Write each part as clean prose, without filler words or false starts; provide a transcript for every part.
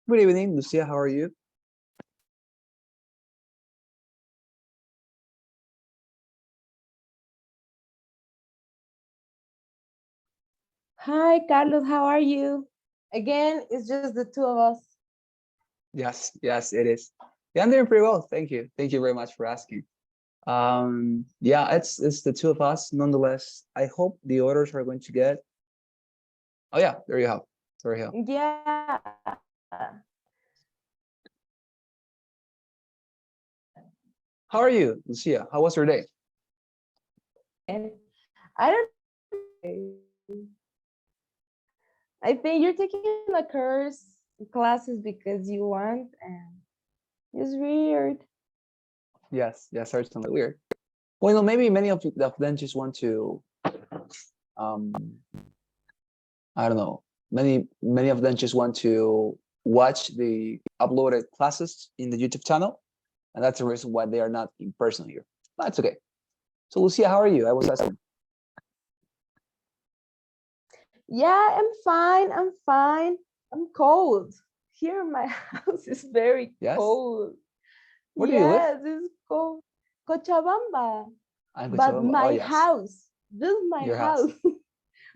Good evening, Lucia. How are you? Hi, Carlos, how are you? Again, it's just the two of us. Yes, it is. Yeah, I'm doing pretty well. Thank you. Thank you very much for asking. Yeah, it's the two of us. Nonetheless, I hope the others are going to get. Oh yeah, there you have. There you have. Yeah. How are you, Lucia? How was your day? And I don't I think you're taking a course classes because you want and it's weird. Yes, certainly weird. Well, maybe many of them just want to um I don't know. Many of them just want to watch the uploaded classes in the YouTube channel, and that's the reason why they are not in person here. But that's okay. So Lucia, how are you? I was asking. Yeah, I'm fine. I'm fine. I'm cold. Here my house is very Yes. cold. Where do you live? Yes, it's cold. Cochabamba. I'm But Cochabamba. Oh my yes, house, just my your house. house.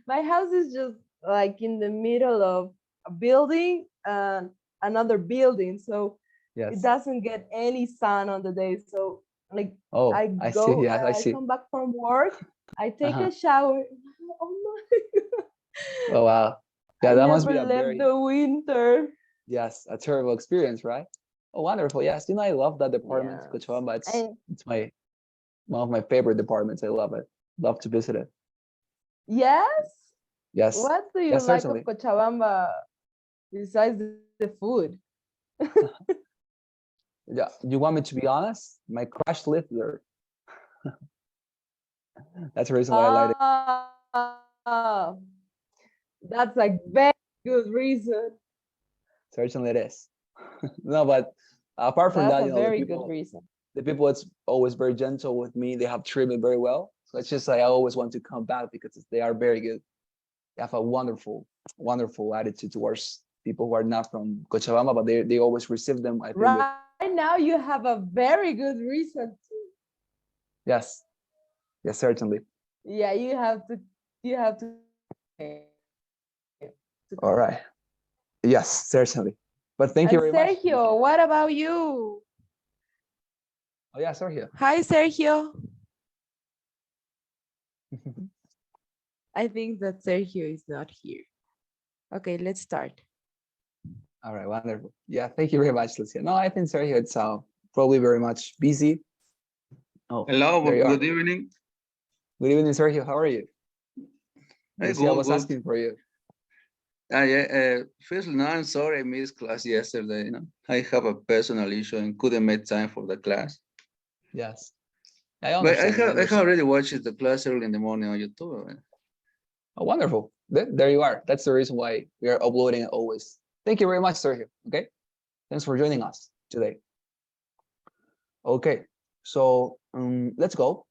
My house is just like in the middle of a building and another building, so it Yes. doesn't get any sun on the day. So like Oh, I I see. go, Yes, I I see. come back from work, I take Uh-huh. a shower. Oh my! Oh wow. Yeah, I that must be never a left very the winter. a terrible experience, right? Oh, wonderful. Yes, I love that department, Yes, Cochabamba. and It's my one of my favorite departments. I love it. Love to visit it. yes. Yes. What do you Yes, like of certainly. Cochabamba besides the food? Yeah. You want me to be honest? My crush lived there. That's the reason why I like it. Ah, that's a very good reason. Certainly it is. No, but apart from That's that, a very good reason. the people it's always very gentle with me. They have treated me very well. So it's just like I always want to come back because they are very good. They have a wonderful attitude towards people who are not from Cochabamba, but they always receive them, I think, with Right now, you have a very good reason to. yes, yes, certainly. Yeah, you have to All come. right. Yes, certainly. But thank you And very much, Sergio, Lucia. what about you? Oh yeah, Sergio. Hi, Sergio. I think that Sergio is not here. Okay, let's start. All right, wonderful. Yeah, thank you very much, Lucia. No, I think Sergio it's probably very much busy. Oh, Hello, there you are. good evening. Good evening, Sergio. How are you? Hey, Lucia good, was good. asking for you. Firstly, no, I'm sorry I missed class yesterday. I have a personal issue and couldn't make time for the class. Yes, I But I understand. I have I have understand. already watched the class early in the morning on YouTube. Oh, wonderful. There you are. That's the reason why we are uploading it always. Thank you very much, Sergio. Okay. Thanks for joining us today. Okay. So let's go.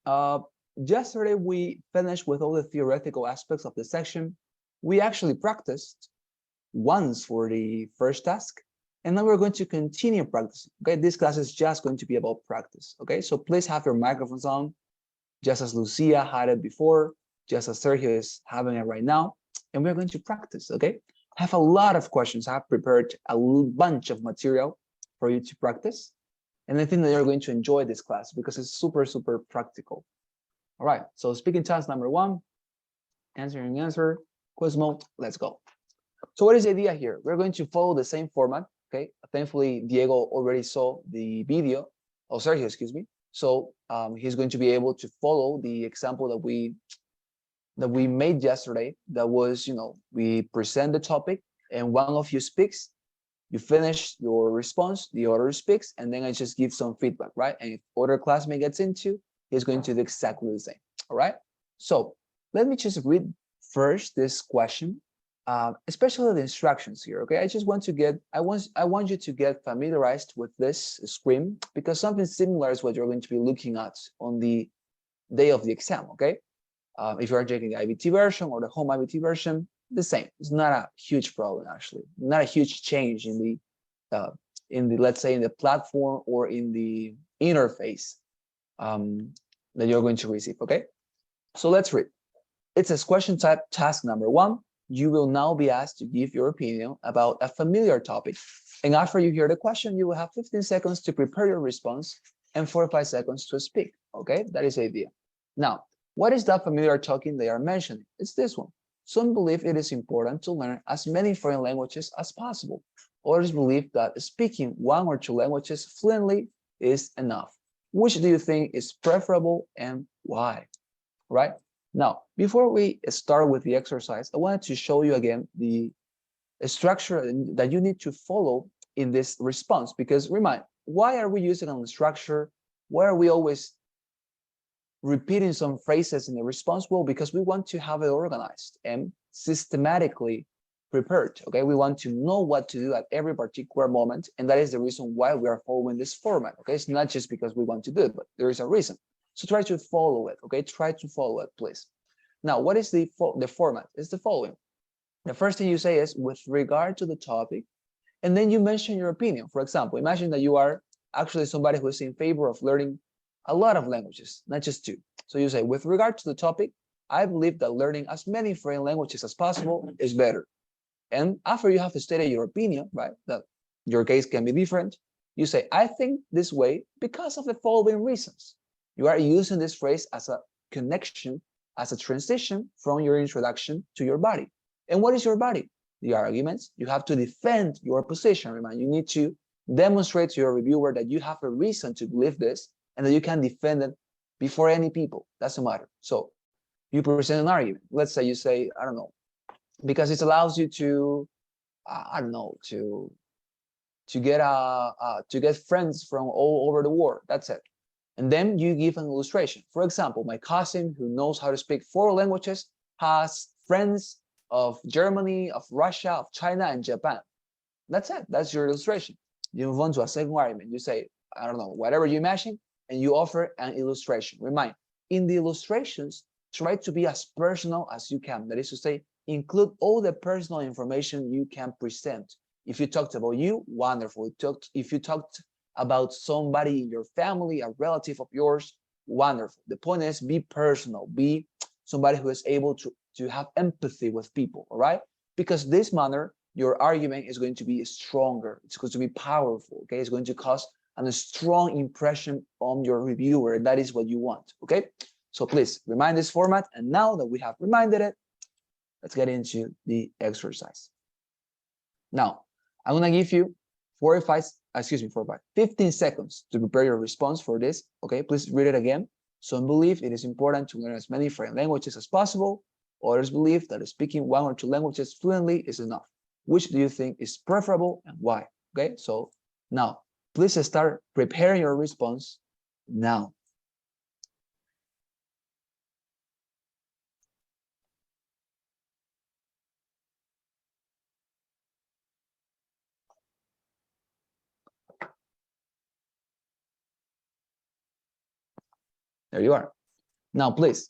Uh, Yesterday we finished with all the theoretical aspects of the section. We actually practiced once for the first task, and now we're going to continue practicing. Okay. This class is just going to be about practice. Okay. So please have your microphones on, just as Lucia had it before, just as Sergio is having it right now, and we're going to practice, okay? I have a lot of questions. I have prepared a bunch of material for you to practice, and I think that you're going to enjoy this class because it's super practical. All right, so speaking task number one, answer, quiz mode, let's go. So what is the idea here? We're going to follow the same format, okay? Thankfully, Diego already saw the video, oh, Sergio, excuse me. So he's going to be able to follow the example that we made yesterday. That was, we present the topic and one of you speaks, you finish your response, the other speaks, and then I just give some feedback, right? And if other classmate gets into, he's going to do exactly the same, all right? So let me just read first this question, especially the instructions here, okay? I just want to get, I want you to get familiarized with this screen because something similar is what you're going to be looking at on the day of the exam, okay? If you are taking the IBT version or the home IBT version, the same. It's not a huge problem, actually. Not a huge change in the let's say in the platform or in the interface that you're going to receive. Okay, so let's read. It says question type task number 1. You will now be asked to give your opinion about a familiar topic. And after you hear the question, you will have 15 seconds to prepare your response and 45 seconds to speak. Okay, that is the idea. Now, what is that familiar talking they are mentioning? It's this one. Some believe it is important to learn as many foreign languages as possible. Others believe that speaking 1 or 2 languages fluently is enough. Which do you think is preferable and why? Right? Now, before we start with the exercise, I wanted to show you again the structure that you need to follow in this response, because remind, why are we using a structure? Why are we always repeating some phrases in the response? Well, because we want to have it organized and systematically prepared. Okay, we want to know what to do at every particular moment, and that is the reason why we are following this format. Okay, it's not just because we want to do it, but there is a reason. So try to follow it. Okay, try to follow it, please. Now, what is the format? It's the following. The first thing you say is with regard to the topic, and then you mention your opinion. For example, imagine that you are actually somebody who is in favor of learning a lot of languages, not just 2. So you say, with regard to the topic, I believe that learning as many foreign languages as possible is better. And after you have stated your opinion, right, that your case can be different, you say, I think this way because of the following reasons. You are using this phrase as a connection, as a transition from your introduction to your body. And what is your body? The arguments. You have to defend your position. Remember, you need to demonstrate to your reviewer that you have a reason to believe this and that you can defend it before any people. Doesn't matter. So you present an argument. Let's say you say, I don't know, because it allows you to, I don't know, to get friends from all over the world. That's it. And then you give an illustration. For example, my cousin who knows how to speak 4 languages has friends of Germany, of Russia, of China, and Japan. That's it. That's your illustration. You move on to a second argument. You say, I don't know, whatever you imagine, and you offer an illustration. Remind, in the illustrations, try to be as personal as you can. That is to say, include all the personal information you can present. If you talked about you, wonderful. If you talked about somebody in your family, a relative of yours, wonderful. The point is, be personal, be somebody who is able to have empathy with people, all right? Because this manner, your argument is going to be stronger. It's going to be powerful, okay? It's going to cause a strong impression on your reviewer, and that is what you want, okay? So please remind this format, and now that we have reminded it, let's get into the exercise. Now, I'm gonna give you 15 seconds to prepare your response for this, okay? Please read it again. Some believe it is important to learn as many foreign languages as possible. Others believe that speaking 1 or 2 languages fluently is enough. Which do you think is preferable and why? Okay, so now, please start preparing your response now. There you are. Now, please,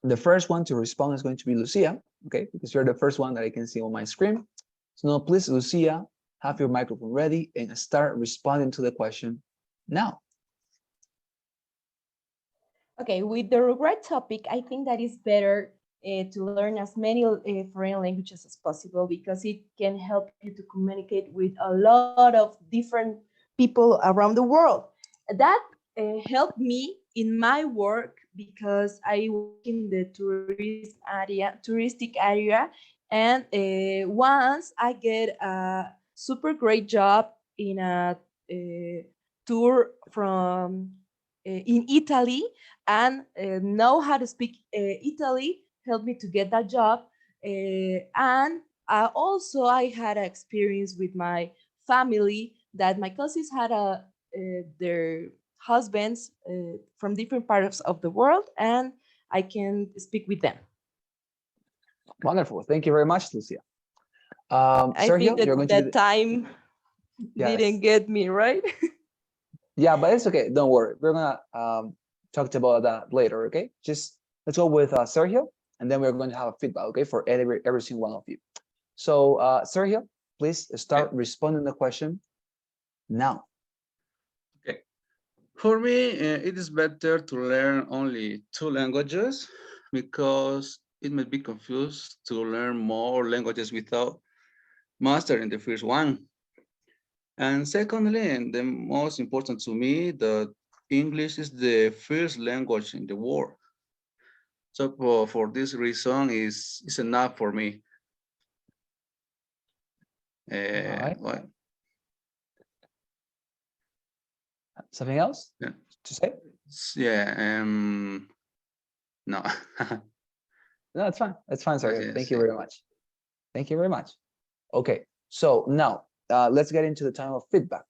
the first one to respond is going to be Lucia, okay? Because you're the first one that I can see on my screen. So now, please, Lucia, have your microphone ready and start responding to the question now. Okay, with the regret topic, I think that it's better to learn as many foreign languages as possible because it can help you to communicate with a lot of different people around the world. That helped me in my work because I work in the touristic area, and once I get a super great job in a tour from in Italy, and know how to speak Italy helped me to get that job. And also I had an experience with my family that my cousins had their husbands from different parts of the world, and I can speak with them. Wonderful. Thank you very much, Lucia. I Sergio, think that you're going to time didn't get me right. Yeah, but it's okay. Don't worry. We're gonna talk about that later. Okay, just let's go with Sergio. and then we're going to have a feedback, okay, for every single one of you. So, Sergio, please start responding the question now. Okay. For me, it is better to learn only 2 languages because it may be confused to learn more languages without mastering the first one. And secondly, and the most important to me, that English is the first language in the world. So for this reason, is enough for me. All right. Well, Something else yeah, to say? yeah. No. No, it's fine. It's fine, Sergio. Yes, Thank you yeah. very much. Thank you very much. Okay, so now let's get into the time of feedback.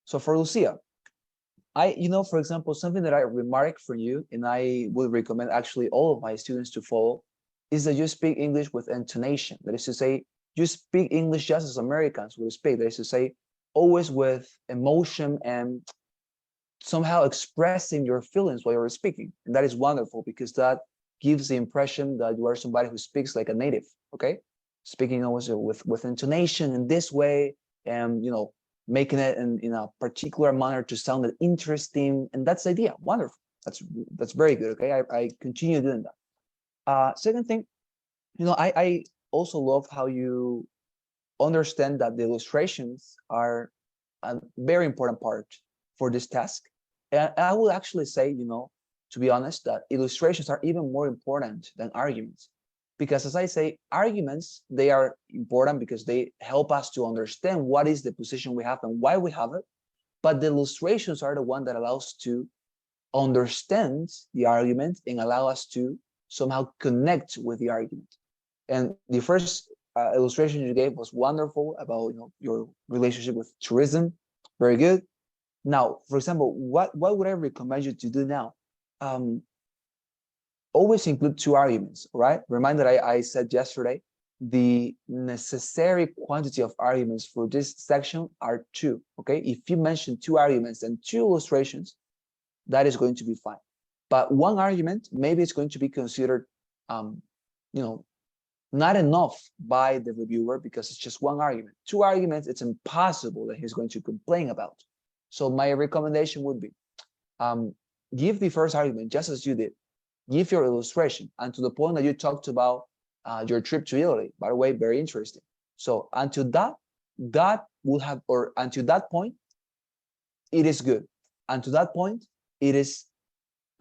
So for Lucia, for example, something that I remark for you, and I would recommend actually all of my students to follow, is that you speak English with intonation. That is to say, you speak English just as Americans would speak. That is to say, always with emotion and somehow expressing your feelings while you're speaking. And that is wonderful because that gives the impression that you are somebody who speaks like a native, okay? Speaking always with intonation in this way, and making it in a particular manner to sound interesting. And that's the idea. Wonderful. That's very good. Okay. I continue doing that. Second thing, I also love how you understand that the illustrations are a very important part for this task. And I would actually say, to be honest, that illustrations are even more important than arguments. Because as I say, arguments, they are important because they help us to understand what is the position we have and why we have it. But the illustrations are the one that allows to understand the argument and allow us to somehow connect with the argument. And the first illustration you gave was wonderful about your relationship with tourism. Very good. Now, for example, what would I recommend you to do now? Always include 2 arguments, right? Remind that I said yesterday, the necessary quantity of arguments for this section are 2, okay? If you mention 2 arguments and 2 illustrations, that is going to be fine. But 1 argument, maybe it's going to be considered, not enough by the reviewer because it's just 1 argument. 2 arguments, it's impossible that he's going to complain about. So my recommendation would be, give the first argument just as you did. Give your illustration, and to the point that you talked about your trip to Italy. By the way, very interesting. So until that will have, or until that point, it is good. And to that point, it is,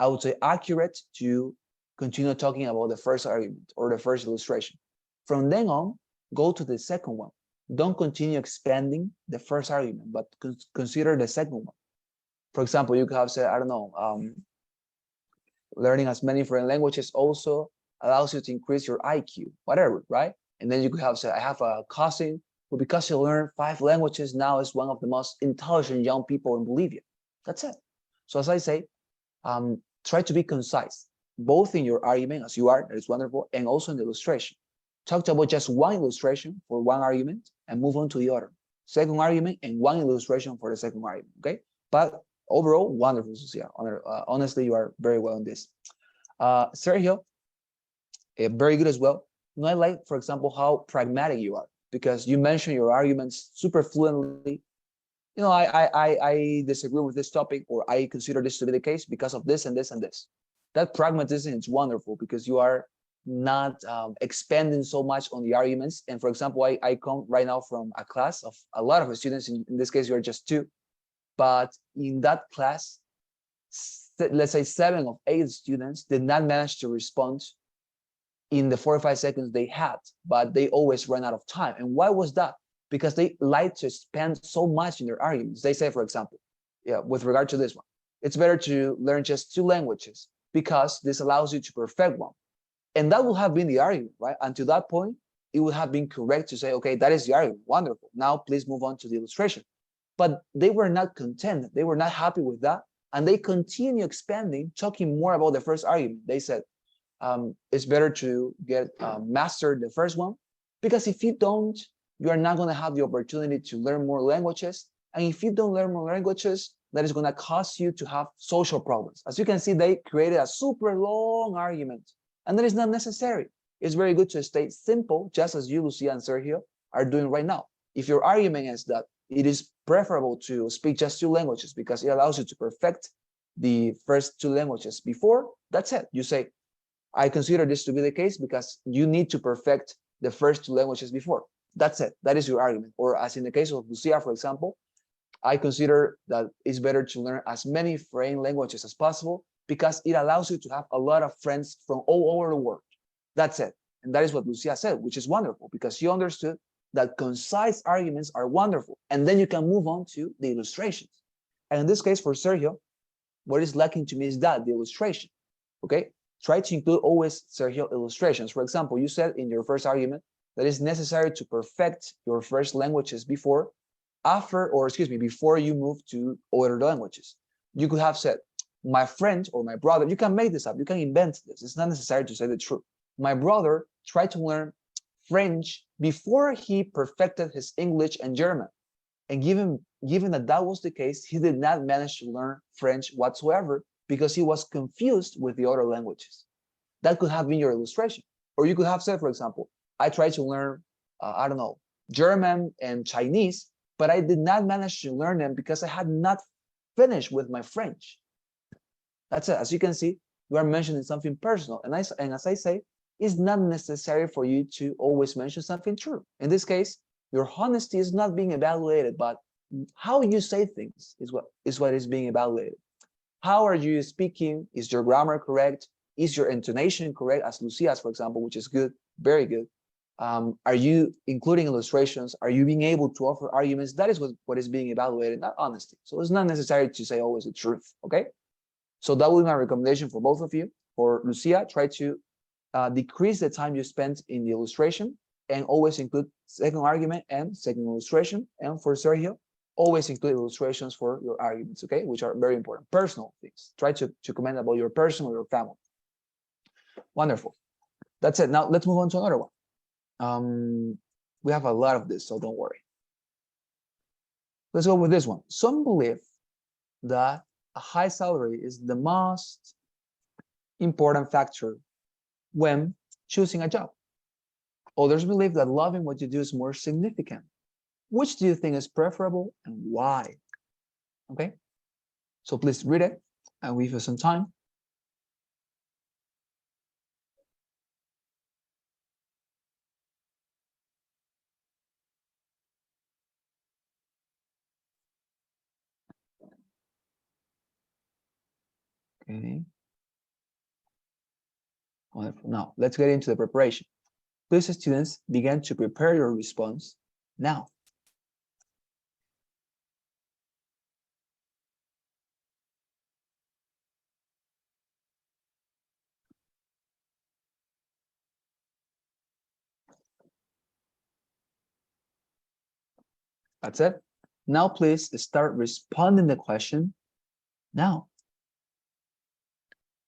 I would say, accurate to continue talking about the first argument or the first illustration. From then on, go to the second one. Don't continue expanding the first argument, but consider the second one. For example, you could have said, I don't know, learning as many foreign languages also allows you to increase your IQ, whatever, right? And then you could have said, I have a cousin who, because he learned 5 languages, now is one of the most intelligent young people in Bolivia. That's it. So as I say, try to be concise, both in your argument, as you are, that is wonderful, and also in the illustration. Talk about just 1 illustration for 1 argument and move on to the other. Second argument and 1 illustration for the second argument, okay? But overall, wonderful, Sucia. Honestly, you are very well on this. Sergio, very good as well. I like, for example, how pragmatic you are, because you mentioned your arguments super fluently. I disagree with this topic, or I consider this to be the case because of this and this and this. That pragmatism is wonderful because you are not expanding so much on the arguments. And for example, I come right now from a class of a lot of students. In this case, you are just 2. But in that class, let's say 7 of 8 students did not manage to respond in the 4 or 5 seconds they had, but they always ran out of time. And why was that? Because they like to spend so much in their arguments. They say, for example, with regard to this one, it's better to learn just 2 languages because this allows you to perfect one. And that would have been the argument, right? And to that point, it would have been correct to say, okay, that is the argument. Wonderful. Now please move on to the illustration. But they were not content. They were not happy with that. And they continue expanding, talking more about the first argument. They said, it's better to get mastered the first one, because if you don't, you are not going to have the opportunity to learn more languages. And if you don't learn more languages, that is going to cause you to have social problems. As you can see, they created a super long argument And that is not necessary. It's very good to stay simple, just as you, Lucia and Sergio, are doing right now. If your argument is that it is preferable to speak just two languages because it allows you to perfect the first two languages before, that's it. You say, I consider this to be the case because you need to perfect the first two languages before. That's it. That is your argument. Or as in the case of Lucia, for example, I consider that it's better to learn as many foreign languages as possible because it allows you to have a lot of friends from all over the world. That's it. And that is what Lucia said, which is wonderful because she understood that concise arguments are wonderful. And then you can move on to the illustrations. And in this case, for Sergio, what is lacking to me is that, the illustration. Okay? Try to include always, Sergio, illustrations. For example, you said in your first argument that it's necessary to perfect your first languages before you move to other languages. You could have said, my friend or my brother, you can make this up, you can invent this. It's not necessary to say the truth. My brother tried to learn French before he perfected his English and German. And given that that was the case, he did not manage to learn French whatsoever because he was confused with the other languages. That could have been your illustration. Or you could have said, for example, I tried to learn, I don't know, German and Chinese, but I did not manage to learn them because I had not finished with my French. That's it. As you can see, you are mentioning something personal. And as I say, it's not necessary for you to always mention something true. In this case, your honesty is not being evaluated, but how you say things is what is being evaluated. How are you speaking? Is your grammar correct? Is your intonation correct? As Lucia's, for example, which is good, very good. Are you including illustrations? Are you being able to offer arguments? That is what is being evaluated, not honesty. So it's not necessary to say always the truth, okay? So that would be my recommendation for both of you. For Lucia, try to decrease the time you spend in the illustration and always include second argument and second illustration. And for Sergio, always include illustrations for your arguments, okay? Which are very important. Personal things. Try to comment about your person or your family. Wonderful. That's it. Now let's move on to another one. We have a lot of this, so don't worry. Let's go with this one. Some believe that a high salary is the most important factor when choosing a job. Others believe that loving what you do is more significant. Which do you think is preferable and why? Okay, so please read it and we have some time. Okay. Wonderful. Now, let's get into the preparation. Please, students, begin to prepare your response now. That's it. Now, please start responding the question now.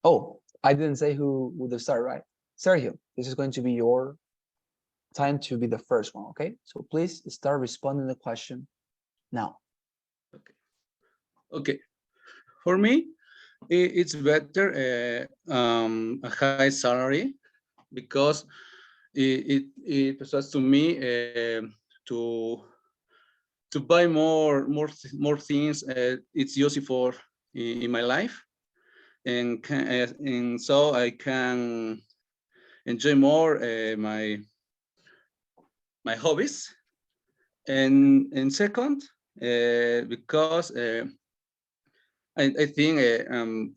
Oh, I didn't say who would start, right? Sergio, this is going to be your time to be the first one, okay? So please start responding the question now. Okay. For me, it's better a high salary because it persuades to me to buy more things it's useful for in my life, and so I can enjoy more my hobbies, and second, because I think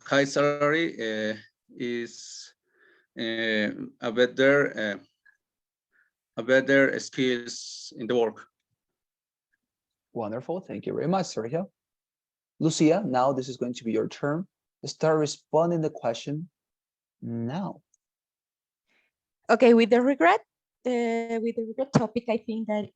high salary is a better skills in the work. Wonderful. Thank you very much, Sergio. Lucia, now this is going to be your turn. Start responding the question now. Okay, with the regret topic, I think that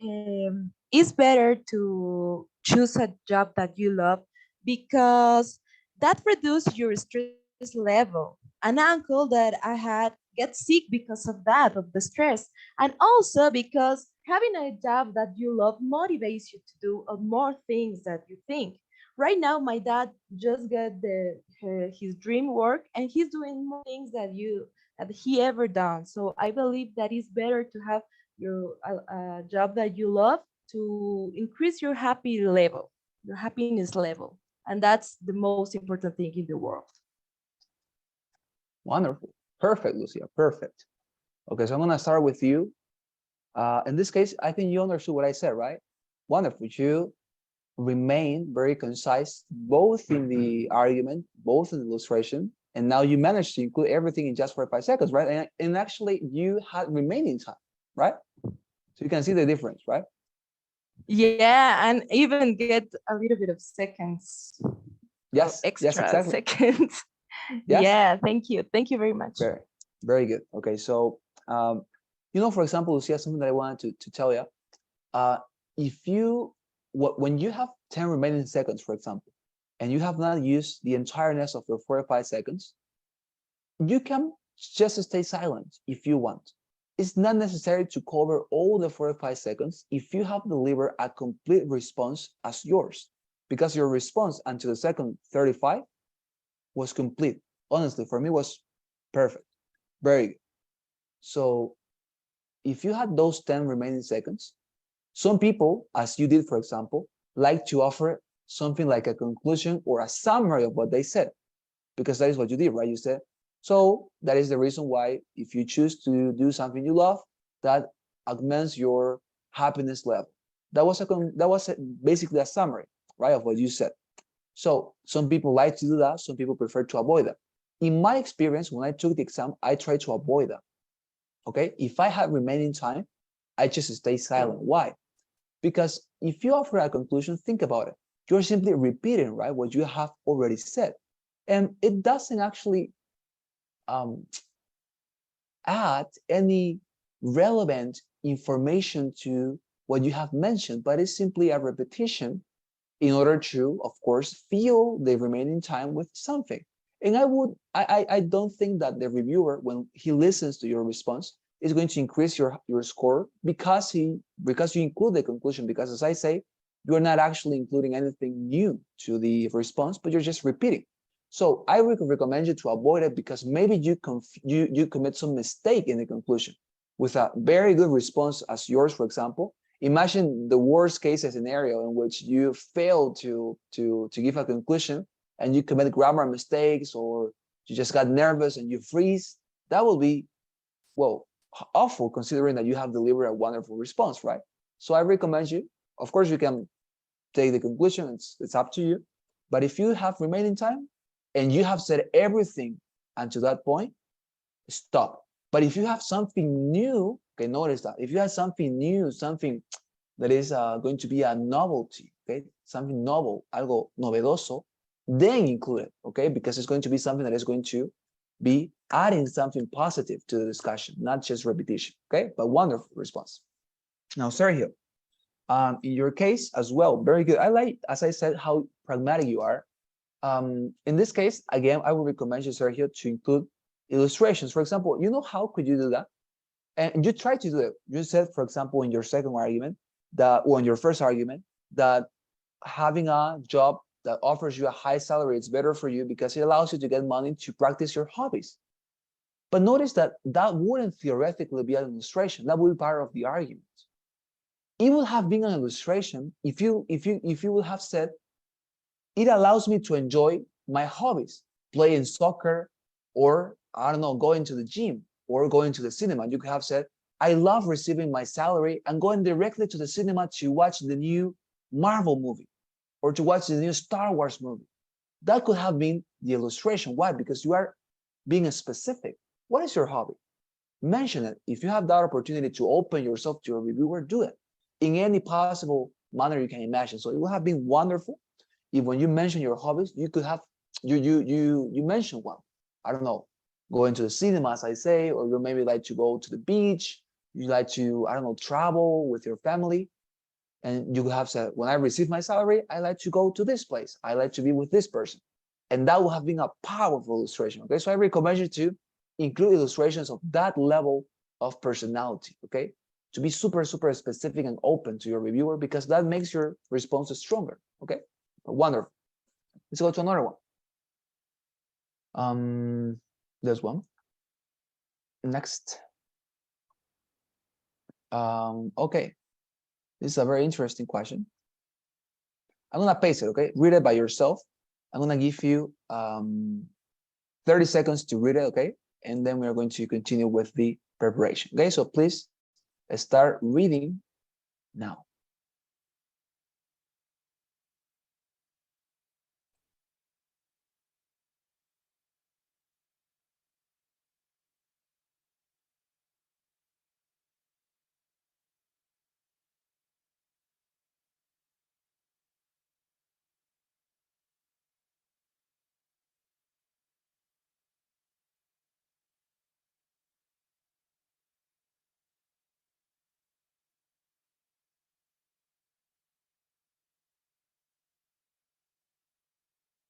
it's better to choose a job that you love because that reduces your stress level. An uncle that I had get sick because of that, of the stress, and also because having a job that you love motivates you to do more things that you think. Right now, my dad just got his dream work, and he's doing more things that had he ever done. So I believe that it's better to have your a job that you love to increase your happy level, your happiness level, and that's the most important thing in the world. Wonderful. Perfect, Lucia. Perfect. Okay, so I'm gonna start with you. In this case, I think you understood what I said, right? Wonderful. You remain very concise, both in the argument, both in the illustration, and now you managed to include everything in just 45 seconds, right? And actually, you had remaining time, right? So you can see the difference, right? Yeah, and even get a little bit of seconds, Yes, yes, extra exactly. seconds. Yes, Yeah, thank you very much. very, very good. Okay, so for example, Lucia, something that I wanted to tell you. Uh, if you when you have 10 remaining seconds, for example, and you have not used the entireness of your 45 seconds, you can just stay silent if you want. It's not necessary to cover all the 45 seconds if you have delivered a complete response as yours, because your response until the second 35 was complete. Honestly, for me, was perfect. Very good. So if you had those 10 remaining seconds, some people, as you did, for example, like to offer something like a conclusion or a summary of what they said, because that is what you did, right? You said, so that is the reason why if you choose to do something you love, that augments your happiness level. Basically a summary, right, of what you said. So some people like to do that. Some people prefer to avoid that. In my experience, when I took the exam, I tried to avoid that. Okay, if I had remaining time, I just stay silent. Why? Because if you offer a conclusion, think about it. You're simply repeating, right, what you have already said. And it doesn't actually um, add any relevant information to what you have mentioned, but it's simply a repetition in order to, of course, fill the remaining time with something. And I don't think that the reviewer, when he listens to your response, is going to increase your score because you include the conclusion. Because as I say, you're not actually including anything new to the response, but you're just repeating. So I would recommend you to avoid it because maybe you commit some mistake in the conclusion. With a very good response as yours, for example, imagine the worst case scenario in which you fail to give a conclusion and you commit grammar mistakes, or you just got nervous and you freeze. That will be, well, awful, considering that you have delivered a wonderful response, right? So I recommend you, of course, you can take the conclusion, it's up to you. But if you have remaining time and you have said everything until that point, stop. But if you have something new, okay, notice that. If you have something new, something that is going to be a novelty, okay, something novel, algo novedoso, then include it, okay, because it's going to be something that is going to be adding something positive to the discussion, not just repetition, okay? But wonderful response. Now, Sergio, in your case as well, very good. I like, as I said, how pragmatic you are. In this case, again, I would recommend you, Sergio, to include illustrations. For example, how could you do that? And you try to do it. You said, for example, in your second argument, or in your first argument, that having a job that offers you a high salary, it's better for you because it allows you to get money to practice your hobbies. But notice that that wouldn't theoretically be an illustration. That would be part of the argument. It would have been an illustration if you would have said, it allows me to enjoy my hobbies, playing soccer, or I don't know, going to the gym or going to the cinema. You could have said, I love receiving my salary and going directly to the cinema to watch the new Marvel movie or to watch the new Star Wars movie. That could have been the illustration. Why? Because you are being specific. What is your hobby? Mention it. If you have that opportunity to open yourself to a reviewer, do it in any possible manner you can imagine. So it would have been wonderful if when you mention your hobbies, you could have you mention one. I don't know, going to the cinema, as I say, or you maybe like to go to the beach. You like to, I don't know, travel with your family, and you could have said, when I receive my salary, I like to go to this place. I like to be with this person, and that would have been a powerful illustration. Okay, so I recommend you to include illustrations of that level of personality. Okay, to be super specific and open to your reviewer, because that makes your responses stronger. Okay. Wonderful. Let's go to another one. There's one. Next. Okay, this is a very interesting question. I'm gonna paste it, okay? Read it by yourself. I'm gonna give you 30 seconds to read it, okay? And then we're going to continue with the preparation, okay? So please start reading now.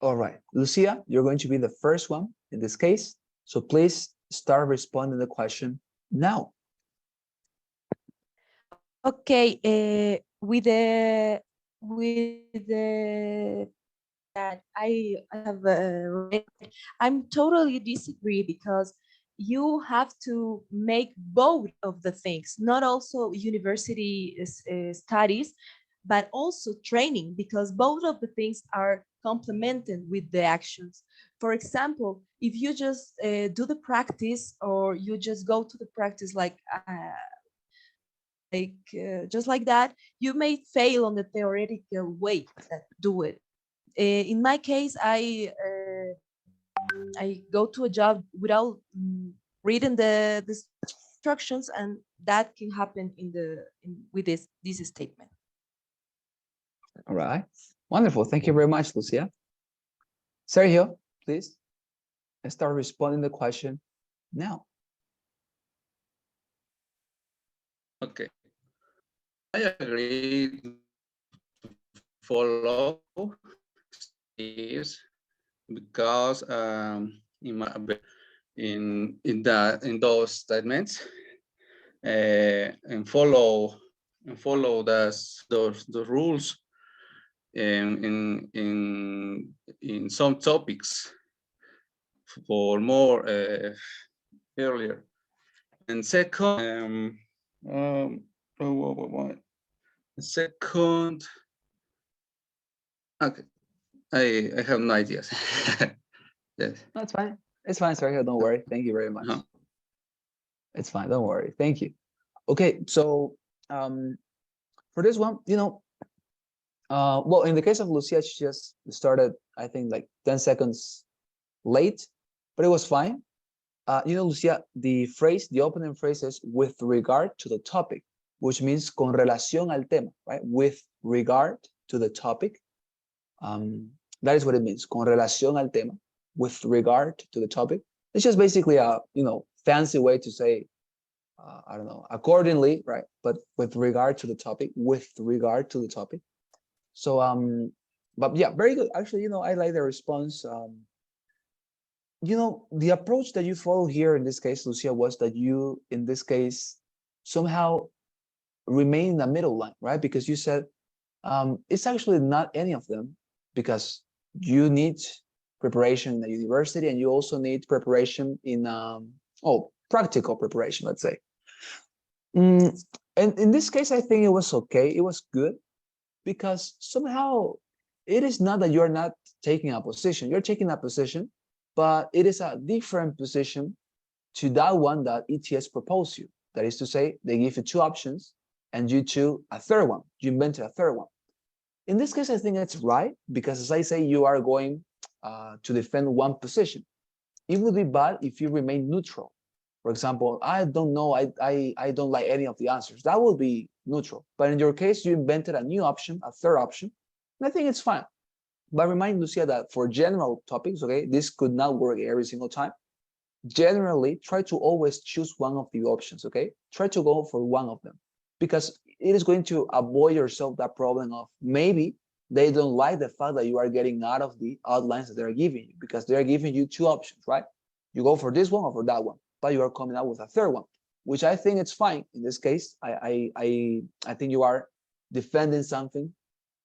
All right, Lucia, you're going to be the first one in this case. So please start responding to the question now. Okay, with the that I have read, I'm totally disagree because you have to make both of the things, not also university studies, but also training, because both of the things are complemented with the actions. For example, if you just do the practice, or you just go to the practice just like that, you may fail on the theoretical way that do it. In my case, I go to a job without reading the instructions, and that can happen with this statement. All right, wonderful. Thank you very much, Lucia. Sergio, please start responding to the question now. Okay. I agree to follow this because in those statements and follow those rules in some topics for more earlier. And second, second, okay, I have no ideas. Yes. That's fine. It's fine, Sergio. Don't worry. Thank you very much. Uh-huh. It's fine. Don't worry. Thank you. Okay, so for this one, well, in the case of Lucia, she just started, I think, like 10 seconds late, but it was fine. Lucia, the opening phrase is with regard to the topic, which means con relación al tema, right? With regard to the topic. That is what it means, con relación al tema, with regard to the topic. It's just basically a, fancy way to say, I don't know, accordingly, right? But with regard to the topic, So, but yeah, very good. Actually, I like the response. The approach that you follow here in this case, Lucia, was that you, in this case, somehow remain in the middle line, right? Because you said it's actually not any of them, because you need preparation in the university, and you also need preparation in practical preparation, let's say. And in this case, I think it was okay. It was good, because somehow it is not that you're not taking a position. You're taking a position, but it is a different position to that one that ETS proposed you. That is to say, they give you two options, and you choose a third one. You invented a third one. In this case, I think it's right, because as I say, you are going to defend one position. It would be bad if you remain neutral. For example, I don't know, I don't like any of the answers. That would be neutral. But in your case, you invented a new option, a third option, and I think it's fine. But remind Lucia that for general topics, okay, this could not work every single time. Generally, try to always choose one of the options, okay? Try to go for one of them, because it is going to avoid yourself that problem of maybe they don't like the fact that you are getting out of the outlines that they're giving you, because they're giving you two options, right? You go for this one or for that one, but you are coming out with a third one, which I think it's fine. In this case, I think you are defending something,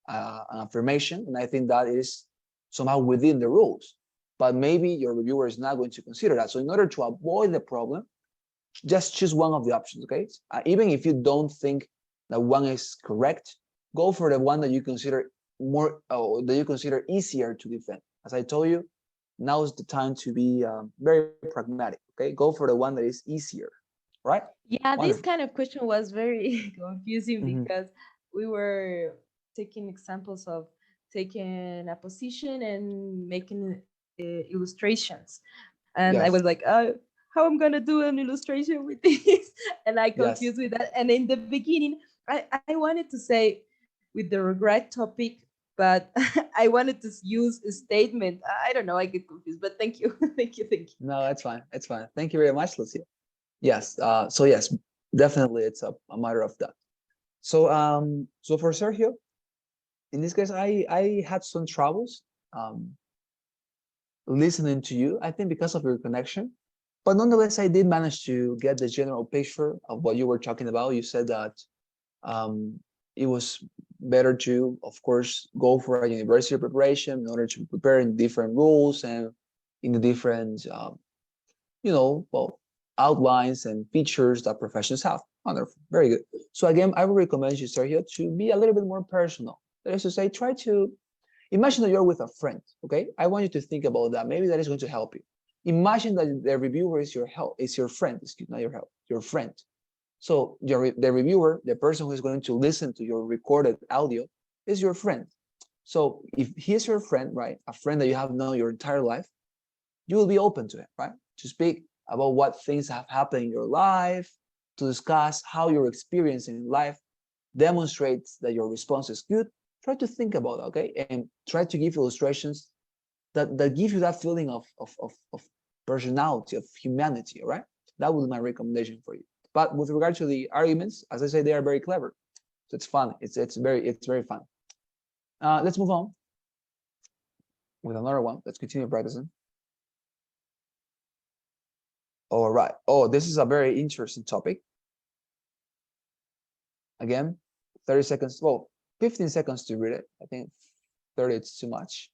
an affirmation, and I think that is somehow within the rules. But maybe your reviewer is not going to consider that. So in order to avoid the problem, just choose one of the options, okay? Even if you don't think that one is correct, go for the one that you consider more, that you consider easier to defend. As I told you, now is the time to be very pragmatic, okay? Go for the one that is easier, right? Yeah, this Wonderful. kind of question was very confusing Mhm. because we were taking examples of taking a position and making illustrations. And I Yes, was like, how I'm gonna do an illustration with this? And I yes, confused with that. And in the beginning, I wanted to say with the regret topic, but I wanted to use a statement. I don't know, I get confused, but thank you. Thank you, thank you. no, that's fine, it's fine. Thank you very much, Lucia. Yes, so yes, definitely it's a matter of that. So for Sergio, in this case, I had some troubles um, listening to you. I think because of your connection, but nonetheless, I did manage to get the general picture of what you were talking about. You said that um, it was better to, of course, go for a university preparation in order to prepare in different rules and in the different, well, outlines and features that professions have. Wonderful, very good. So again, I would recommend you, Sergio, to be a little bit more personal. That is to say, try to imagine that you're with a friend, okay? I want you to think about that. Maybe that is going to help you. Imagine that the reviewer is your help, is your friend, excuse not your help, your friend. So the reviewer, the person who is going to listen to your recorded audio, is your friend. So if he is your friend, right, a friend that you have known your entire life, you will be open to it, right? To speak about what things have happened in your life, to discuss how your experience in life demonstrates that your response is good. Try to think about it, okay? And try to give illustrations that give you that feeling of personality, of humanity, all right? That would be my recommendation for you. But with regard to the arguments, as I say, they are very clever. So it's fun. It's very fun. Let's move on with another one. Let's continue practicing. All right. Oh, this is a very interesting topic. Again, 30 seconds. Well, 15 seconds to read it. I think 30 is too much.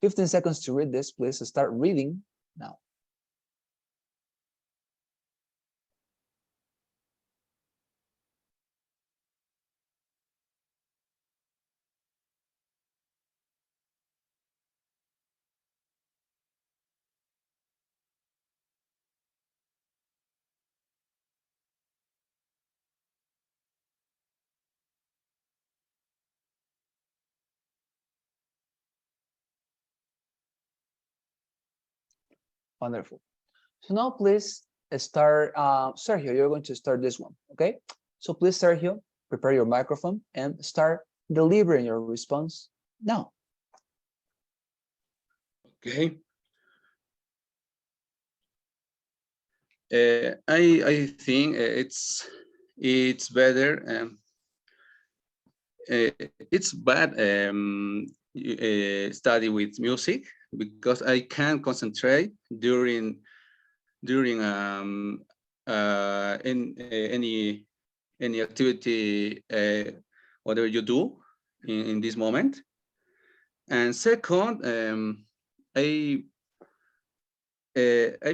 15 seconds to read this. Please start reading now. Wonderful. So now please start, Sergio, you're going to start this one, okay? So please, Sergio, prepare your microphone and start delivering your response now. Okay. I think it's better. It's bad study with music because I can't concentrate during any activity, whatever you do in this moment. And second, I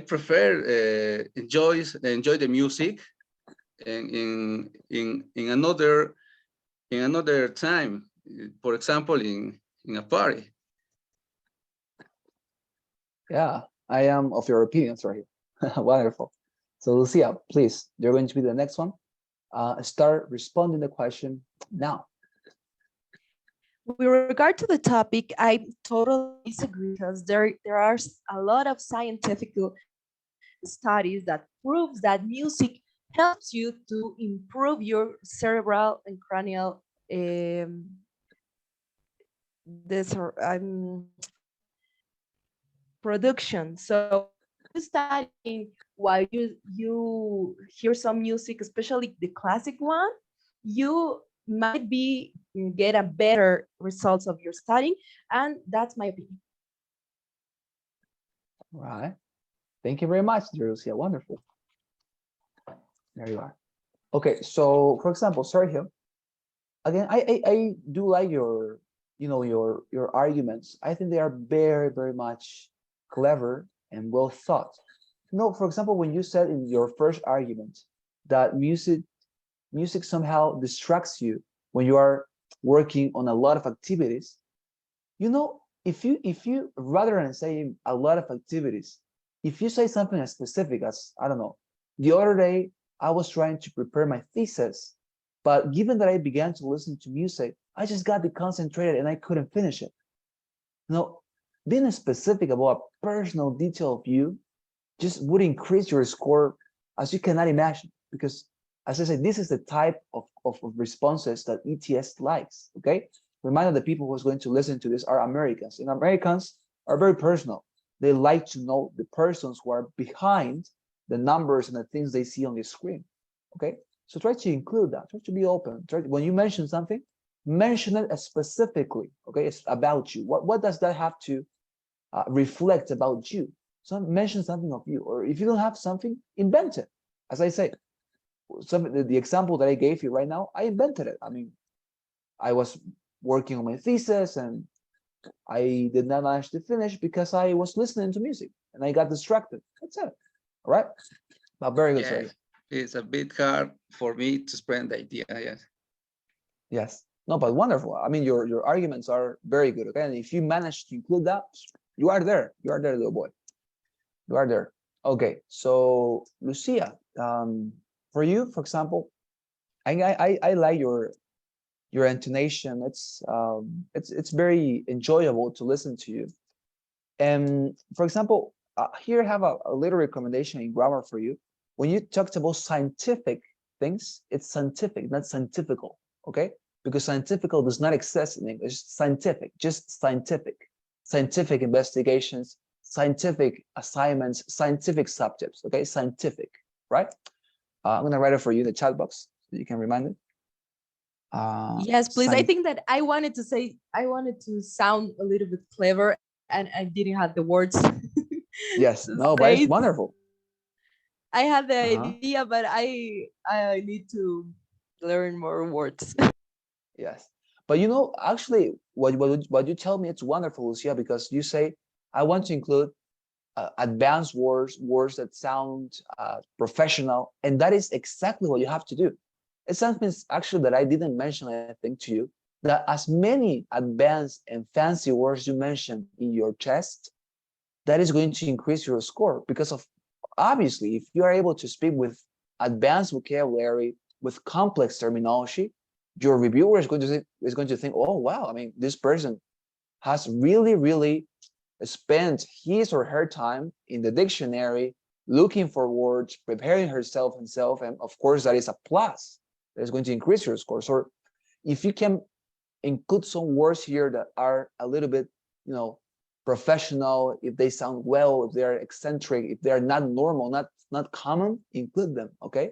prefer enjoy the music and in another time, for example, in a party. Yeah, I am of your opinion, Sergio. Wonderful. So Lucia, please, you're going to be the next one. Start responding the question now. With regard to the topic, I totally disagree because there are a lot of scientific studies that proves that music helps you to improve your cerebral and cranial this production. So you studying while you hear some music, especially the classic one, you might be get a better results of your studying, and that's my opinion. All right. Thank you very much, dear Lucia. Wonderful. There you are. Okay, so for example, Sergio, again, I do like your, your arguments. I think they are very, very much clever and well thought. No, for example, when you said in your first argument that music somehow distracts you when you are working on a lot of activities, if you rather than saying a lot of activities, if you say something as specific as, I don't know, the other day I was trying to prepare my thesis, but given that I began to listen to music, I just got deconcentrated and I couldn't finish it. Being specific about a personal detail of you just would increase your score as you cannot imagine. Because, as I said, this is the type of responses that ETS likes. Okay, remind the people who's going to listen to this are Americans, and Americans are very personal. They like to know the persons who are behind the numbers and the things they see on the screen. Okay, so try to include that. Try to be open. When you mention something, mention it specifically. Okay, it's about you. What does that have to reflect about you? So mention something of you, or if you don't have something, invent it. As I say, the example that I gave you right now, I invented it. I mean, I was working on my thesis and I did not manage to finish because I was listening to music and I got distracted. That's it. All right. But very good, sir. Yes, it's a bit hard for me to spread the idea. Yes. Yes. No, but wonderful. I mean, your arguments are very good. Okay. And if you manage to include that, you are there. You are there, little boy. You are there. Okay. So Lucia, for you, for example, I like your intonation. It's very enjoyable to listen to you. And for example, here I have a little recommendation in grammar for you. When you talked about scientific things, it's scientific, not scientifical. Okay, because scientifical does not exist in English. Scientific, just scientific, scientific investigations, scientific assignments, scientific subjects. Okay, scientific, right? I'm gonna write it for you in the chat box so you can remind it. Yes, please. I think that I wanted to sound a little bit clever and I didn't have the words. Yes, to no, but say it's it. wonderful. I had the Uh-huh. idea, but I need to learn more words. Yes, but actually, what you tell me, it's wonderful, Lucia, because you say I want to include advanced words that sound professional, and that is exactly what you have to do. It's something actually that I didn't mention, I think, to you, that as many advanced and fancy words you mention in your test, that is going to increase your score because of, obviously, if you are able to speak with advanced vocabulary, with complex terminology, your reviewer is going to think, oh wow, I mean, this person has really spent his or her time in the dictionary looking for words, preparing herself himself, and of course that is a plus. That is going to increase your scores. Or if you can include some words here that are a little bit, professional, if they sound well, if they're eccentric, if they're not normal, not common, include them. Okay,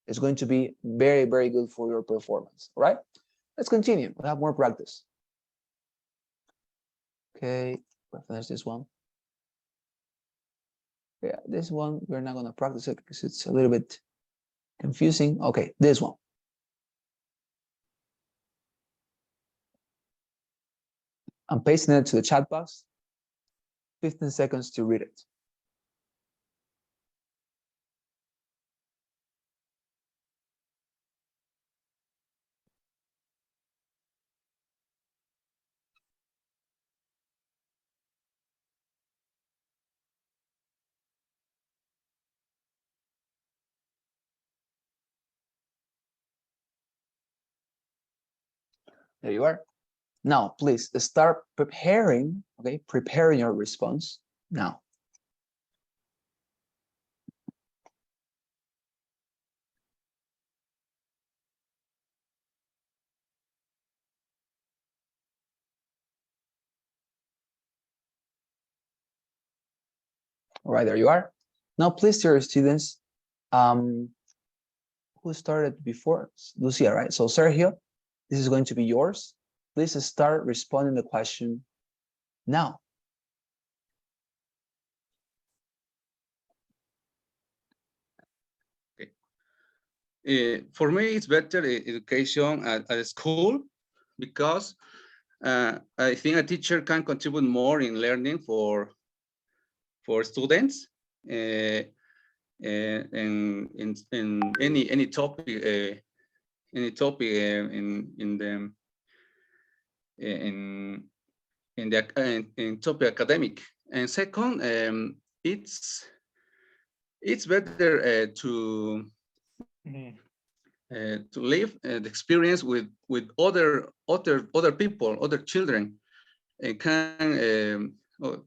it's going to be very good for your performance. All right, let's continue. We'll have more practice. Okay, we'll finish this one. Yeah, this one we're not going to practice it because it's a little bit confusing. Okay, this one. I'm pasting it to the chat box. 15 seconds to read it. There you are. Now, please start preparing, okay? Preparing your response now. All right, there you are. Now, please, dear students, who started before? Lucia, right? So, Sergio, this is going to be yours. Please start responding the question now. For me, it's better education at school because I think a teacher can contribute more in learning for students. in any topic, in the in in topic academic. And second, it's better to live the experience with other people, other children, and can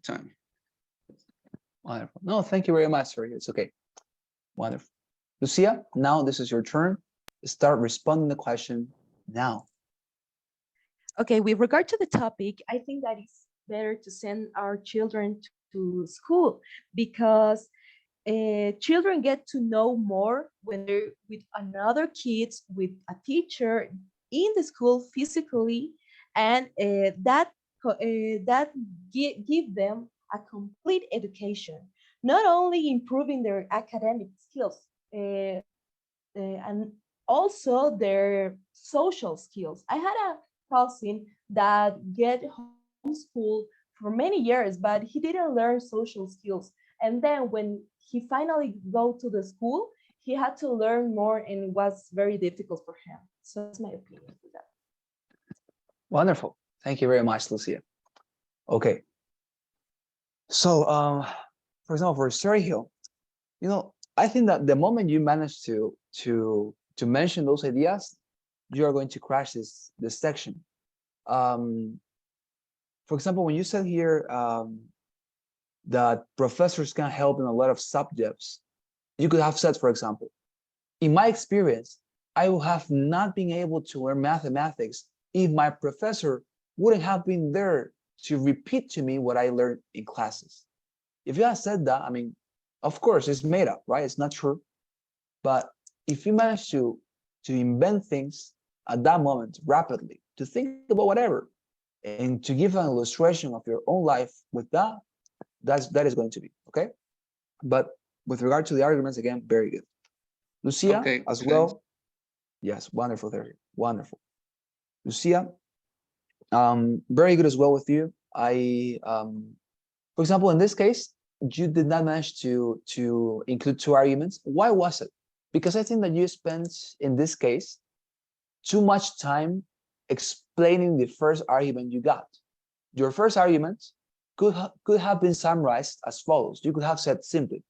time. Wonderful. No, thank you very much, sir. It's okay. Wonderful. Lucia, now this is your turn. Start responding the question now. Okay, with regard to the topic, I think that it's better to send our children to school because children get to know more when they're with another kids, with a teacher in the school physically, and that give them a complete education, not only improving their academic skills, and also their social skills. I had a cousin that get homeschooled for many years, but he didn't learn social skills. And then when he finally go to the school, he had to learn more, and it was very difficult for him. So that's my opinion for that. Wonderful. Thank you very much, Lucia. Okay. So, for example, for Sergio, I think that the moment you manage to mention those ideas, you are going to crash this section. For example, when you said here that professors can help in a lot of subjects, you could have said, for example, in my experience, I would have not been able to learn mathematics if my professor wouldn't have been there to repeat to me what I learned in classes. If you had said that, I mean, of course, it's made up, right? It's not true. But if you manage to invent things at that moment rapidly, to think about whatever, and to give an illustration of your own life with that is going to be okay. But with regard to the arguments, again, very good. Lucia, Okay, as thanks. well. Yes, wonderful, there, wonderful. Lucia, very good as well with you. For example, in this case, you did not manage to include two arguments. Why was it? Because I think that you spent, in this case, too much time explaining the first argument you got. Your first argument could have been summarized as follows. You could have said simply,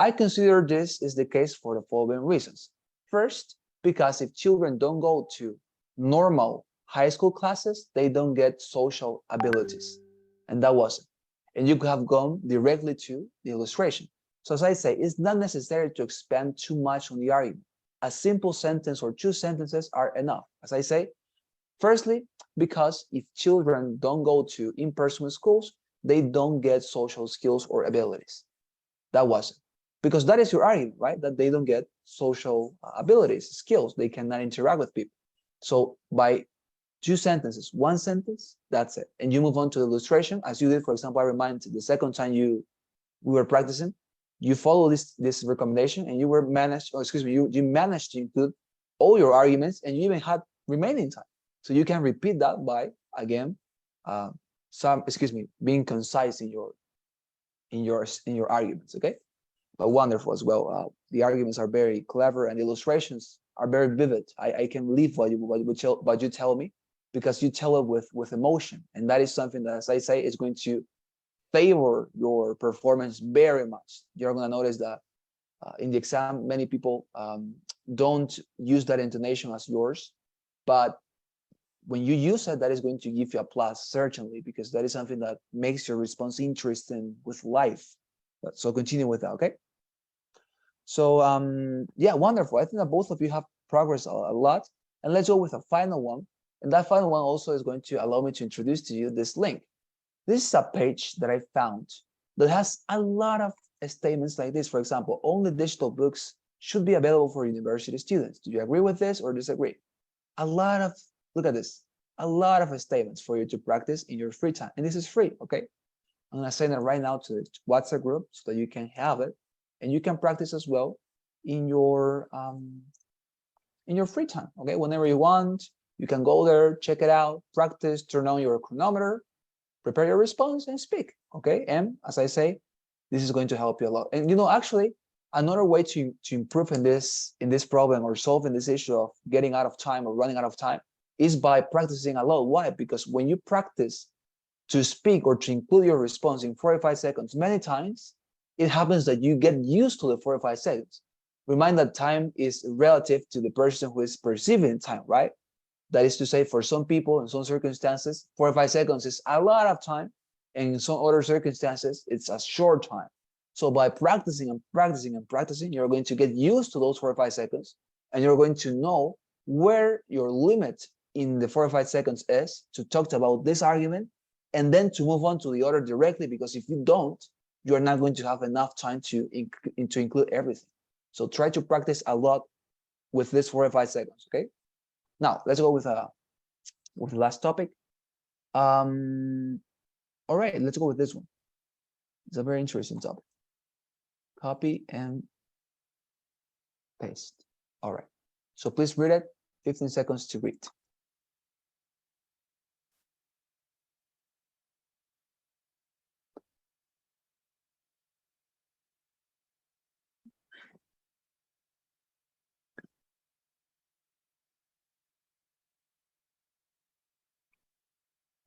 I consider this is the case for the following reasons. First, because if children don't go to normal high school classes, they don't get social abilities. And that was it. And you could have gone directly to the illustration. So as I say, it's not necessary to expand too much on the argument. A simple sentence or two sentences are enough. As I say, firstly, because if children don't go to in-person schools, they don't get social skills or abilities. That was it. Because that is your argument, right? That they don't get social abilities, skills. They cannot interact with people. So by two sentences, one sentence, that's it. And you move on to the illustration, as you did, for example, I remind you, the second time we were practicing, you follow this recommendation, and you managed to include all your arguments, and you even had remaining time. So you can repeat that by, again, being concise in your arguments, okay? But wonderful as well. The arguments are very clever, and the illustrations are very vivid. I can believe what you tell me, because you tell it with emotion, and that is something that, as I say, is going to favor your performance very much. You're going to notice that in the exam, many people don't use that intonation as yours, but when you use it, that is going to give you a plus, certainly, because that is something that makes your response interesting with life. So continue with that, okay? So yeah, wonderful. I think that both of you have progressed a lot. And let's go with a final one. And that final one also is going to allow me to introduce to you this link. This is a page that I found that has a lot of statements like this. For example, only digital books should be available for university students. Do you agree with this or disagree? Look at this, a lot of statements for you to practice in your free time. And this is free, okay? I'm gonna send it right now to the WhatsApp group so that you can have it. And you can practice as well in your free time, okay? Whenever you want, you can go there, check it out, practice, turn on your chronometer, prepare your response, and speak, okay? And as I say, this is going to help you a lot. And actually, Another way to improve in this problem or solving this issue of getting out of time or running out of time is by practicing a lot. Why? Because when you practice to speak or to include your response in 45 seconds many times, it happens that you get used to the 45 seconds. Remind that time is relative to the person who is perceiving time, right? That is to say, for some people in some circumstances, 45 seconds is a lot of time, and in some other circumstances, it's a short time. So by practicing and practicing and practicing, you're going to get used to those 45 seconds, and you're going to know where your limit in the 45 seconds is to talk about this argument, and then to move on to the other directly, because if you don't, you're not going to have enough time to include everything. So try to practice a lot with this 45 seconds, okay? Now, let's go with the last topic. All right, let's go with this one. It's a very interesting topic. Copy and paste. All right. So please read it. 15 seconds to read.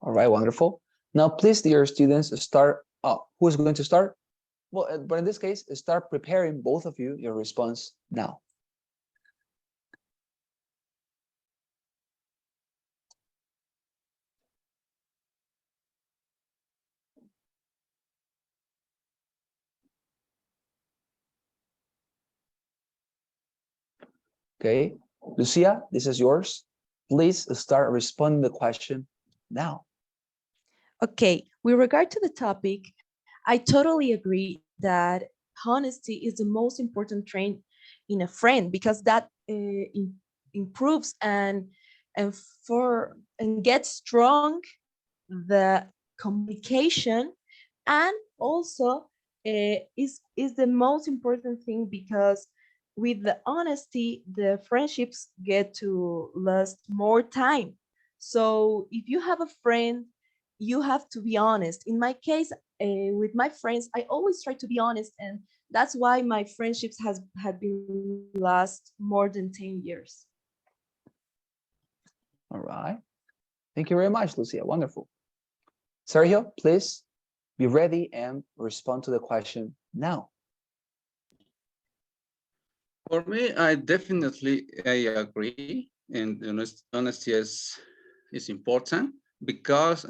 All right, wonderful. Now, please, dear students, start. Oh, who is going to start? Well, but in this case, start preparing, both of you, your response now. Okay, Lucia, this is yours. Please start responding to the question now. Okay, with regard to the topic, I totally agree that honesty is the most important trait in a friend, because that improves and for and gets strong the communication, and also is the most important thing, because with the honesty the friendships get to last more time. So if you have a friend, you have to be honest. In my case, with my friends, I always try to be honest, and that's why my friendships has had been last more than 10 years. All right. Thank you very much, Lucia. Wonderful. Sergio, please be ready and respond to the question now. For me, I agree, and honesty is important because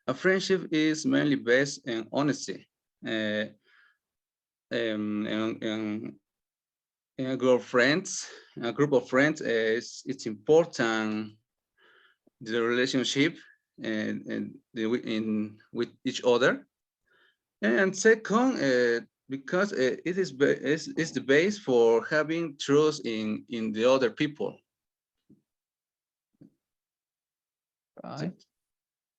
a friendship is mainly based on honesty. Uh, and a group of friends, it's important the relationship with each other. And second, because it is the base for having trust in the other people. Right.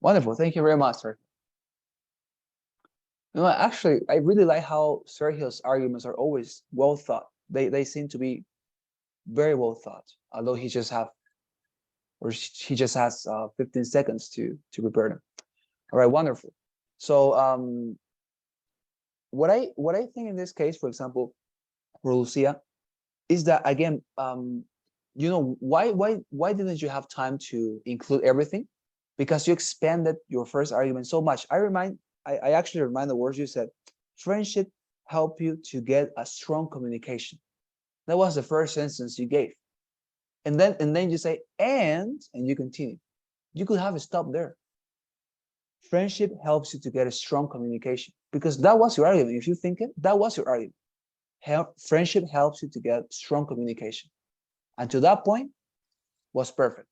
Wonderful. Thank you very much, sir. No, actually, I really like how Sergio's arguments are always well thought. They seem to be very well thought, although he just has 15 seconds to prepare them. All right, wonderful. So what I think in this case, for example, for Lucia, is that again, why didn't you have time to include everything? Because you expanded your first argument so much. I actually remind the words you said. Friendship help you to get a strong communication. That was the first sentence you gave. And then you say, and you continue. You could have stopped there. Friendship helps you to get a strong communication, because that was your argument. If you think it, that was your argument. Friendship helps you to get strong communication. And to that point was perfect.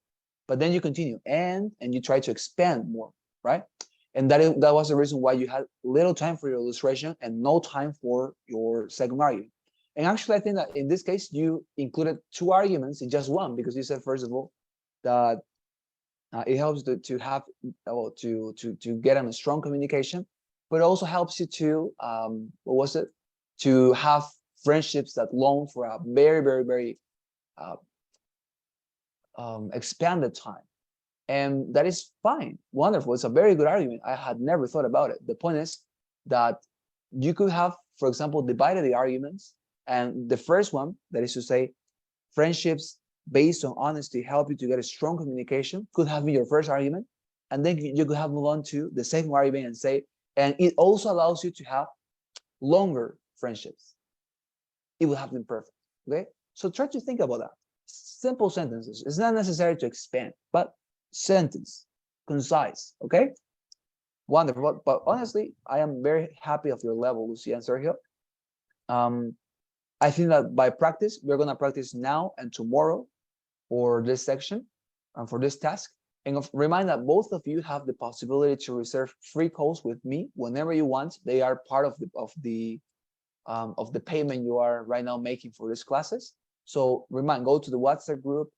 But then you continue and you try to expand more, right? And that was the reason why you had little time for your illustration and no time for your second argument. And actually, I think that in this case, you included two arguments in just one, because you said, first of all, that it helps to have to get a strong communication, but it also helps you to to have friendships that long for a very, very, very expanded time. And that is fine, wonderful. It's a very good argument. I had never thought about it. The point is that you could have for example, divided the arguments. And the first one, that is to say, friendships based on honesty help you to get a strong communication, could have been your first argument. And then you could have moved on to the second argument and say, and it also allows you to have longer friendships. It would have been perfect. Okay. So try to think about that. Simple sentences. It's not necessary to expand, but sentence, concise. Okay. Wonderful. But honestly, I am very happy of your level, Lucia and Sergio. I think that by practice, we're going to practice now and tomorrow for this section and for this task. And remind that both of you have the possibility to reserve free calls with me whenever you want. They are part of the payment you are right now making for these classes. So remind, go to the WhatsApp group,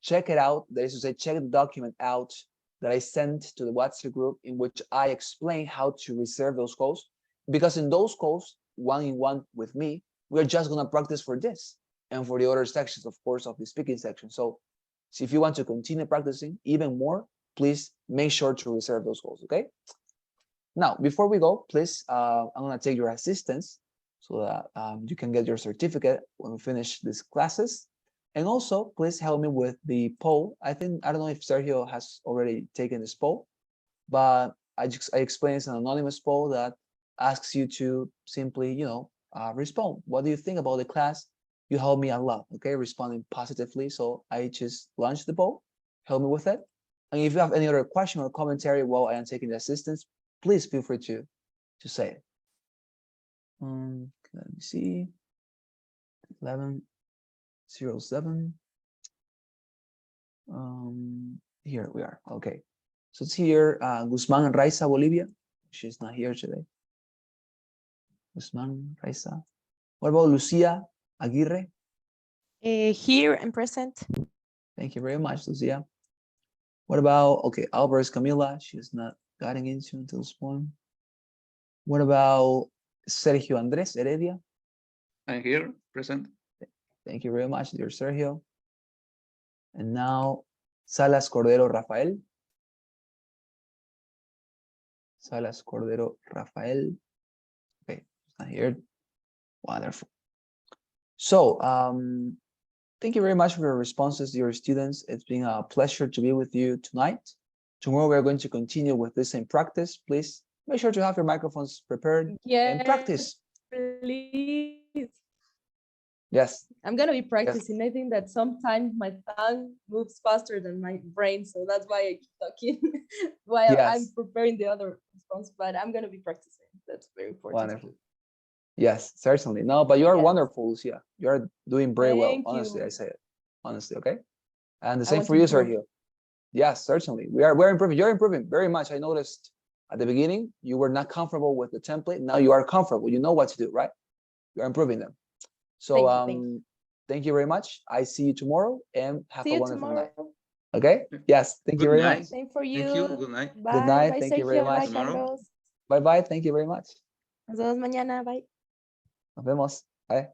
check it out. That is to say, check the document out that I sent to the WhatsApp group, in which I explain how to reserve those calls. Because in those calls, one-on-one with me, we're just going to practice for this and for the other sections, of course, of the speaking section. So if you want to continue practicing even more, please make sure to reserve those calls, okay? Now, before we go, please, I'm going to take your assistance so that you can get your certificate when we finish these classes. And also, please help me with the poll. I don't know if Sergio has already taken this poll, but I explained it's an anonymous poll that asks you to simply, respond. What do you think about the class? You help me a lot, okay? Responding positively. So I just launched the poll. Help me with it. And if you have any other question or commentary while I am taking the assistance, please feel free to say it. Let me see. 11:07. Here we are. Okay. So it's here. Guzman Raiza, Bolivia. She's not here today. Guzman Raiza. What about Lucia Aguirre? Here and present. Thank you very much, Lucia. What about, okay, Alvarez Camila? She's not getting into until this point. What about Sergio Andres Heredia? I'm here, present. Thank you very much, dear Sergio. And now, Salas Cordero Rafael. Salas Cordero Rafael. Okay, not here. Wonderful. So, thank you very much for your responses, dear students. It's been a pleasure to be with you tonight. Tomorrow, we're going to continue with this same practice. Please make sure to have your microphones prepared and practice. Please. Yes. I'm going to be practicing. Yes. I think that sometimes my tongue moves faster than my brain. So that's why I keep talking while I'm preparing the other response. But I'm going to be practicing. That's very important. Wonderful. Yes, certainly. No, but you are wonderful, Lucia. You are doing very well. Honestly, I say it. Honestly, okay? And the same for you, Sergio. Yes, certainly. We're improving. You're improving very much. I noticed at the beginning, you were not comfortable with the template. Now you are comfortable. You know what to do, right? You're improving them. So thank you very much. I see you tomorrow and have a wonderful night. Okay? Yes, thank you very much. Same for you. Thank you. Good night. Bye. Good night. Bye, Thank you very much. Bye, Bye-bye. Thank you very much. Nos vemos mañana. Bye. Nos vemos. Bye.